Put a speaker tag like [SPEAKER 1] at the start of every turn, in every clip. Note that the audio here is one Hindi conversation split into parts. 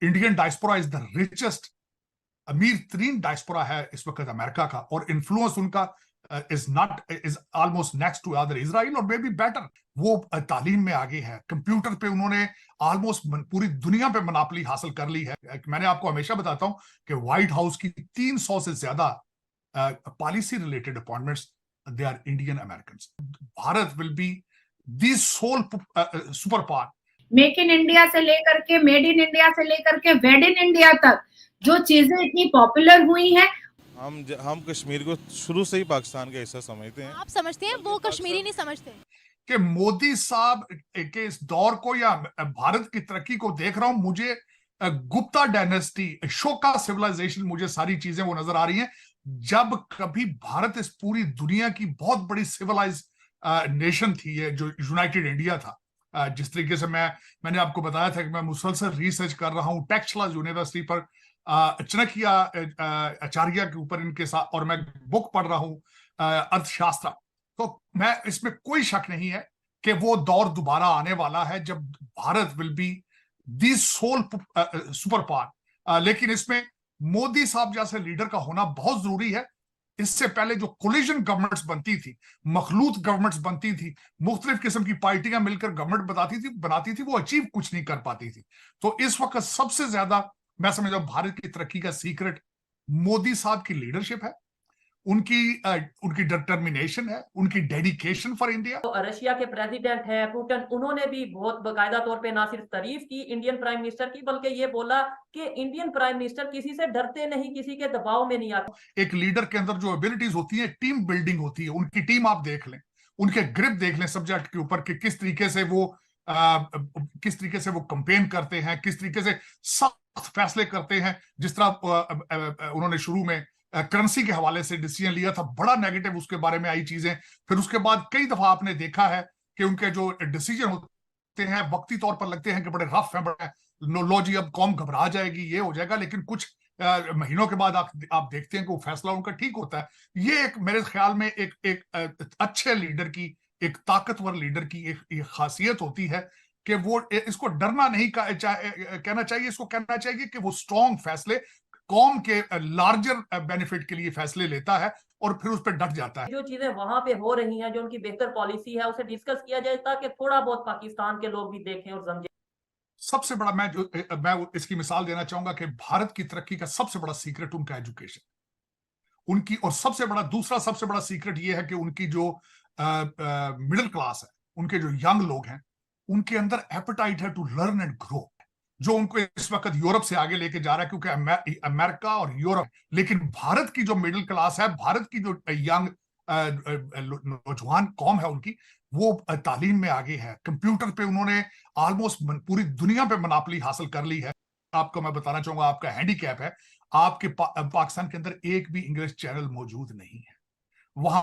[SPEAKER 1] Indian diaspora is the richest, अमीर तरीन डायस्पोरा है इस वक्त अमेरिका का, और इन्फ्लुएंस उनका is almost next to other Israel और मे बी बेटर। वो तालीम में आगे है, कंप्यूटर पे उन्होंने ऑलमोस्ट पूरी दुनिया पे मनापली हासिल कर ली है। मैंने आपको हमेशा बताता हूं कि व्हाइट हाउस की 300 से ज्यादा policy related appointments they are Indian American. Bharat will be the sole super power.
[SPEAKER 2] Make in India से लेकर के, मेड इन इंडिया से लेकर के वेड इन इंडिया तक जो चीजें इतनी पॉपुलर हुई हैं,
[SPEAKER 3] हम कश्मीर को शुरू से ही पाकिस्तान का हिस्सा समझते हैं।
[SPEAKER 4] आप समझते हैं, वो कश्मीरी नहीं समझते
[SPEAKER 1] कि मोदी साहब के इस दौर को या भारत की तरक्की को देख रहा हूं, मुझे गुप्ता डायनेस्टी, अशोका सिविलाइजेशन, मुझे सारी चीजें वो नजर आ रही हैं। जब कभी भारत इस पूरी दुनिया की बहुत बड़ी सिविलाइज नेशन थी, ये जो यूनाइटेड इंडिया था, जिस तरीके से मैंने आपको बताया था कि मैं मुसलसल रिसर्च कर रहा हूं टेक्सला यूनिवर्सिटी पर, चनकिया आचार्य के ऊपर इनके साथ, और मैं बुक पढ़ रहा हूं अर्थशास्त्र। तो मैं इसमें कोई शक नहीं है कि वो दौर दोबारा आने वाला है जब Bharat will be the sole super power. लेकिन इसमें मोदी साहब जैसे लीडर का होना बहुत जरूरी है। इससे पहले जो कोलिजन गवर्नमेंट्स बनती थी, मखलूत गवर्नमेंट्स बनती थी, मुख्तलिफ किस्म की पार्टियां मिलकर गवर्नमेंट बनाती थी, वो अचीव कुछ नहीं कर पाती थी। तो इस वक्त सबसे ज्यादा मैं समझता हूं भारत की तरक्की का सीक्रेट मोदी साहब की लीडरशिप है, उनकी डिटर्मिनेशन है, उनकी डेडिकेशन फॉर इंडिया।
[SPEAKER 5] तो रशिया के प्रेसिडेंट हैं पुतिन, उन्होंने भी बहुत बाकायदा तौर पे ना सिर्फ तारीफ की इंडियन प्राइम मिनिस्टर की, बल्कि ये बोला कि इंडियन प्राइम मिनिस्टर किसी से डरते नहीं, किसी के दबाव में नहीं आते।
[SPEAKER 1] एक लीडर के अंदर जो एबिलिटीज होती है, टीम बिल्डिंग होती है। उनकी टीम आप देख लें, उनके ग्रिप देख लें सब्जेक्ट के ऊपर कि किस तरीके से वो कंपेन करते हैं, किस तरीके से सख्त फैसले करते हैं। जिस तरह उन्होंने शुरू में करेंसी के हवाले से डिसीजन लिया था, बड़ा नेगेटिव उसके बारे में आई चीजें। फिर उसके बाद कई दफा आपने देखा है कि उनके जो डिसीजन होते हैं वक्ती तौर पर लगते हैं कि बड़े रफ हैं, बड़े लो जी अब कौम घबरा जाएगी, ये हो जाएगा, लेकिन कुछ महीनों के बाद आप देखते हैं कि वो फैसला उनका ठीक होता है। ये एक मेरे ख्याल में एक अच्छे लीडर की, एक ताकतवर लीडर की एक खासियत होती है कि वो इसको डरना नहीं कहना चाहिए, इसको कहना चाहिए कि वो स्ट्रॉन्ग फैसले कौम के लार्जर बेनिफिट के लिए फैसले लेता है और फिर उस पर डट जाता है।
[SPEAKER 5] जो चीजें वहां पे हो रही हैं, जो उनकी बेहतर पॉलिसी है, उसे डिस्कस किया जाए ताकि थोड़ा बहुत पाकिस्तान के लोग भी देखें और समझें।
[SPEAKER 1] सबसे बड़ा मैं इसकी मिसाल देना चाहूंगा कि भारत की तरक्की का सबसे बड़ा सीक्रेट उनका एजुकेशन, उनकी, और दूसरा सबसे बड़ा सीक्रेट ये है कि उनकी जो मिडिल क्लास है, उनके जो यंग लोग हैं, उनके अंदर एपेटाइट है टू लर्न एंड ग्रो, जो उनको इस वक्त यूरोप से आगे लेके जा रहा है, क्योंकि अमेरिका और यूरोप। लेकिन भारत की जो मिडिल क्लास है, भारत की जो यंग नौजवान कौम है उनकी, वो तालीम में आगे है। कंप्यूटर पे उन्होंने ऑलमोस्ट पूरी दुनिया पे मनापली हासिल कर ली है। आपको मैं बताना चाहूंगा, आपका हैंडीकैप है, आपके पाकिस्तान के अंदर एक भी इंग्लिश चैनल मौजूद नहीं है। वहां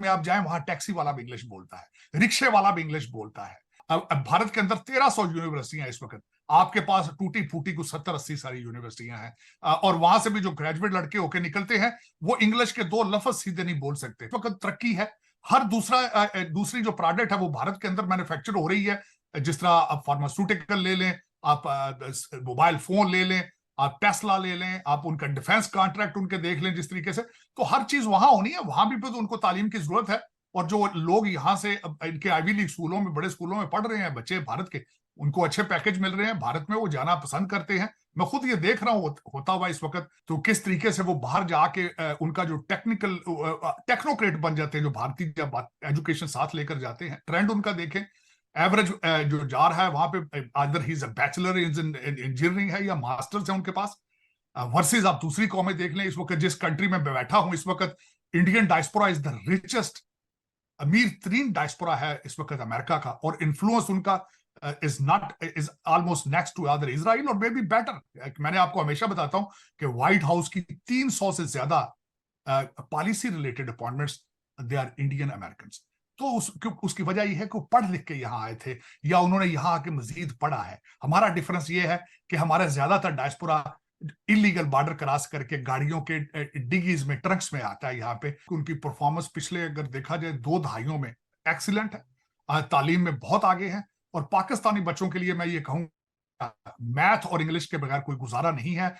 [SPEAKER 1] में आप जाएं, वहां टैक्सी वाला भी इंग्लिश बोलता है, रिक्शे वाला भी इंग्लिश बोलता है। अब भारत के अंदर 1300 यूनिवर्सिटियां इस वक्त, आपके पास टूटी फूटी को 70-80 सारी यूनिवर्सिटियां हैं, और वहां से भी जो ग्रेजुएट लड़के होके निकलते हैं वो इंग्लिश के 2 लफ्ज सीधे नहीं बोल सकते। इस वक्त तरक्की है, हर दूसरी जो प्रोडक्ट है वो भारत के अंदर मैन्युफैक्चर हो रही है। जिस तरह आप फार्मास्यूटिकल ले लें, आप मोबाइल फोन ले लें, आप टेस्ला ले लें, आप उनका डिफेंस कॉन्ट्रैक्ट उनके देख लें, जिस तरीके से, तो हर चीज वहां होनी है। वहां भी तो उनको तालीम की जरूरत है। और जो लोग यहाँ से इनके आईवी लीग स्कूलों में, बड़े स्कूलों में पढ़ रहे हैं बच्चे भारत के, उनको अच्छे पैकेज मिल रहे हैं भारत में, वो जाना पसंद करते हैं। मैं खुद ये देख रहा हूँ होता हुआ इस वक्त, तो किस तरीके से वो बाहर जाके उनका जो टेक्नोक्रेट बन जाते हैं, जो भारतीय जब एजुकेशन साथ लेकर जाते हैं। ट्रेंड उनका देखें, एवरेज जो जा रहा है वहां पे, either he is a bachelor in engineering है या मास्टर्स है उनके पास, वर्सेस आप दूसरी कौमें देख लें। इस वक्त जिस कंट्री में मैं बैठा हूं, इस वक्त Indian diaspora is the richest, अमीर तरीन डायस्पोरा है इस वक्त अमेरिका का, और इन्फ्लुएंस उनका is almost next to other Israel और मे बी बेटर। मैंने आपको हमेशा बताता हूं कि व्हाइट हाउस की 300 से ज्यादा policy related appointments they are Indian American. तो उसकी वजह यह है कि वो पढ़ लिख के यहाँ आए थे, या उन्होंने यहाँ आके मजीद पढ़ा है। हमारा डिफरेंस ये है कि हमारे ज्यादातर डायस्पोरा इलीगल बॉर्डर क्रॉस करके गाड़ियों के डिगीज में, ट्रक्स में आता है यहाँ पे। उनकी परफॉर्मेंस पिछले अगर देखा जाए 2 दहाइयों में एक्सीलेंट है, तालीम में बहुत आगे है। और पाकिस्तानी बच्चों के लिए मैं ये कहूँ मैथ और इंग्लिश के बगैर कोई गुजारा नहीं है।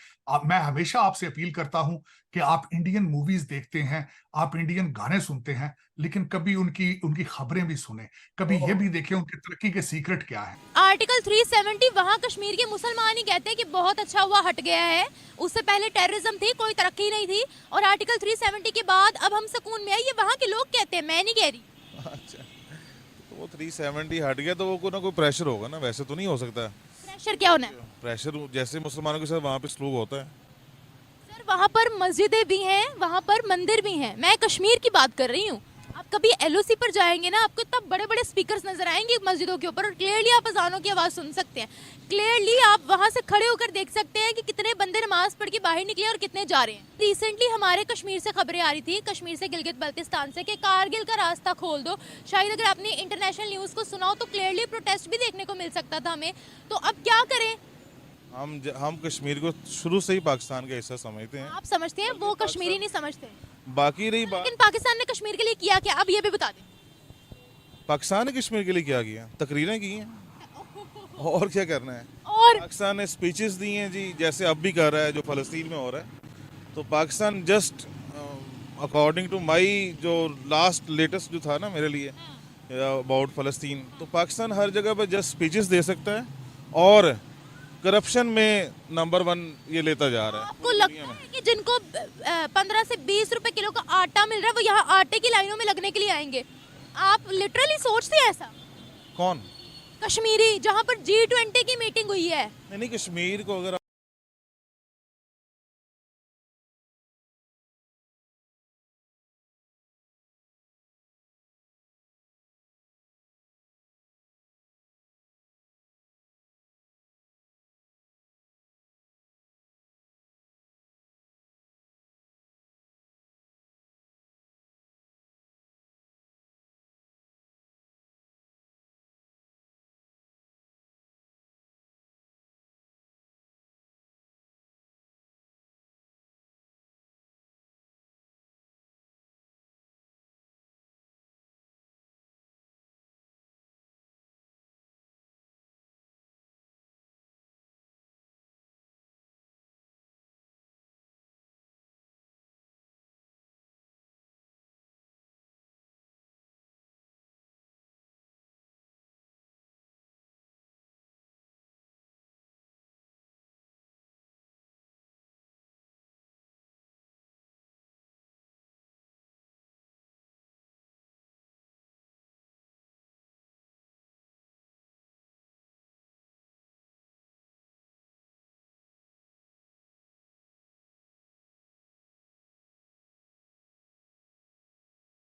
[SPEAKER 1] मैं हमेशा आपसे अपील करता हूं कि आप इंडियन मूवीज देखते हैं, आप इंडियन गाने सुनते हैं, लेकिन कभी उनकी खबरें भी सुने, कभी ये भी देखें उनकी तरक्की के सीक्रेट क्या है।
[SPEAKER 4] आर्टिकल 370 वहाँ कश्मीर के मुसलमान ही कहते हैं कि बहुत अच्छा हुआ हट गया है। उससे पहले टेररिज्म थी, कोई तरक्की नहीं थी, और आर्टिकल 370 के बाद अब हम सुकून में है, ये वहाँ के लोग कहते हैं, मैं नहीं कह रही।
[SPEAKER 3] अच्छा, तो वो 370 हट गया तो वो कोई ना कोई प्रेशर होगा ना, वैसे तो नहीं हो सकता।
[SPEAKER 4] प्रेशर क्या होना है
[SPEAKER 3] प्रेशर जैसे मुसलमानों के साथ वहाँ पे सलूक होता है।
[SPEAKER 4] सर? वहाँ पर मस्जिदें भी हैं, वहाँ पर मंदिर भी हैं, मैं कश्मीर की बात कर रही हूँ। आप कभी एलओसी पर जाएंगे ना, आपको इतना बड़े बड़े स्पीकर्स नजर आएंगे मस्जिदों के ऊपर, और क्लियरली आप अजानों की आवाज़ सुन सकते हैं। क्लियरली आप वहाँ से खड़े होकर देख सकते हैं कि कितने बंदे नमाज पढ़ के बाहर निकले और कितने जा रहे हैं। रिसेंटली हमारे कश्मीर से खबरें आ रही थी, कश्मीर से गिलगित बल्तिस्तान से, कि कारगिल का रास्ता खोल दो। शायद अगर आपने इंटरनेशनल न्यूज़ को सुना हो तो क्लियरली प्रोटेस्ट भी देखने को मिल सकता था हमें। तो अब क्या करें?
[SPEAKER 3] हम कश्मीर को शुरू से ही पाकिस्तान का हिस्सा समझते हैं।
[SPEAKER 4] आप समझते हैं, वो कश्मीरी नहीं समझते।
[SPEAKER 3] बाकी रही बात,
[SPEAKER 4] लेकिन पाकिस्तान ने कश्मीर के लिए किया क्या, अब ये भी बता दें।
[SPEAKER 3] पाकिस्तान ने कश्मीर के लिए क्या किया? तकरीरें की हैं, और क्या करना है।
[SPEAKER 4] और
[SPEAKER 3] पाकिस्तान ने स्पीचेस दी हैं जी, जैसे अब भी कर रहा है जो फ़लस्तीन में हो रहा है। तो Pakistan just according to my जो लास्ट लेटेस्ट जो था ना मेरे लिए अबाउट फ़लस्तीन, तो पाकिस्तान हर जगह पर जस्ट स्पीचेस दे सकता है और करप्शन में नंबर 1 ये लेता जा रहा है।
[SPEAKER 4] आपको लगता है कि जिनको 15 से 20 रुपए किलो का आटा मिल रहा है वो यहाँ आटे की लाइनों में लगने के लिए आएंगे? आप लिटरली सोचते हैं ऐसा?
[SPEAKER 3] कौन?
[SPEAKER 4] कश्मीरी, जहाँ पर G20 की मीटिंग हुई है।
[SPEAKER 3] नहीं, कश्मीर को अगर